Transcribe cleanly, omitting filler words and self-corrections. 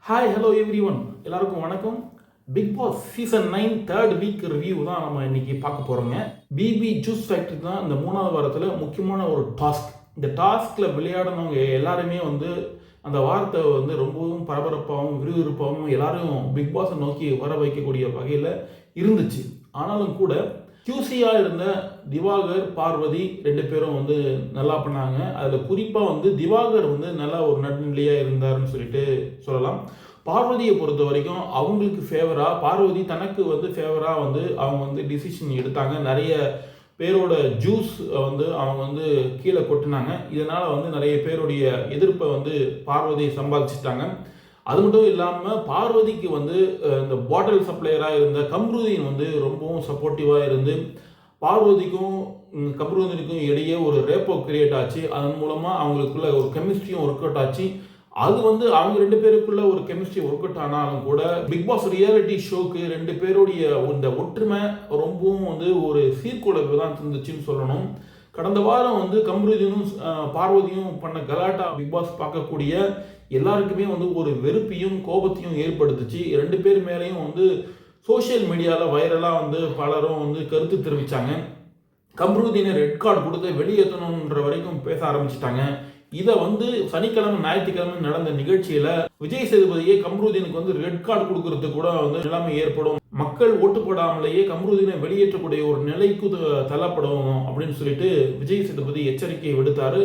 Hi hello every one, எல்லாருக்கும் வணக்கம். Bigg Boss season 9 third week review தான் நம்ம இன்னைக்கு பார்க்க போகிறோங்க. பிபி ஜூஸ் ஃபேக்ட்ரி தான் இந்த 3வது வாரத்தில் முக்கியமான ஒரு டாஸ்க். இந்த டாஸ்கில் விளையாடினவங்க எல்லாருமே அந்த வாரத்தை ரொம்பவும் பரபரப்பாகவும் விறுவிறுப்பாகவும் எல்லாரும் பிக் பாஸை நோக்கி வர வைக்கக்கூடிய வகையில் இருந்துச்சு. ஆனாலும் கூட கியூசியாக இருந்த திவாகர், பார்வதி 2 பேரும் நல்லா பண்ணாங்க. அதில் குறிப்பாக திவாகர் நல்லா ஒரு நடுநிலையாக இருந்தாருன்னு சொல்லிட்டு சொல்லலாம். பார்வதியை பொறுத்த வரைக்கும் அவங்களுக்கு ஃபேவராக, பார்வதி தனக்கு ஃபேவராக அவங்க டிசிஷன் எடுத்தாங்க. நிறைய பேரோட ஜூஸ் அவங்க கீழே கொட்டினாங்க. இதனால் நிறைய பேருடைய எதிர்ப்பை பார்வதி சம்பாதிச்சிட்டாங்க. அது மட்டும் இல்லாமல் பார்வதிக்கு இந்த பாட்டில் சப்ளையராக இருந்த கம்ருதீன் ரொம்பவும் சப்போர்ட்டிவாக இருந்து பார்வதிக்கும் கம்ருதீனுக்கும் இடையே ஒரு ரேப்போ கிரியேட் ஆச்சு. அதன் மூலமாக அவங்களுக்குள்ள ஒரு கெமிஸ்ட்ரியும் ஒர்க் அவுட் ஆச்சு. அது அவங்க 2 பேருக்குள்ள ஒரு கெமிஸ்ட்ரி ஒர்க் அவுட் ஆனாலும் கூட பிக் பாஸ் ரியாலிட்டி ஷோக்கு 2 பேருடைய இந்த ஒற்றுமை ரொம்பவும் ஒரு சீர்குலைவு தான் இருந்துச்சுன்னு சொல்லணும். கடந்த வாரம் கம்ருதீனும் பார்வதியும் பண்ண கலாட்டா பிக் பாஸ் பார்க்கக்கூடிய எல்லாருக்குமே ஒரு வெறுப்பையும் கோபத்தையும் ஏற்படுத்துச்சு. 2 பேர் மேலேயும் சோஷியல் மீடியாவில் வைரலாக பலரும் கருத்து தெரிவித்தாங்க. கம்ருதீனை ரெட் கார்டு கொடுத்து வெளியேற்றணுன்ற வரைக்கும் பேச ஆரம்பிச்சிட்டாங்க. இதை சனிக்கிழமை ஞாயிற்றுக்கிழமை நடந்த நிகழ்ச்சியில் விஜய் சேதுபதியே கம்ருதீனுக்கு ரெட் கார்டு கொடுக்கறது கூட நிலைமை ஏற்படும், மக்கள் ஓட்டு போடாமலேயே கம்ருதீனை வெளியேற்றக்கூடிய ஒரு நிலைக்கு தள்ளப்படும் அப்படின்னு சொல்லிட்டு விஜய் சேதுபதி எச்சரிக்கை விடுத்தாரு.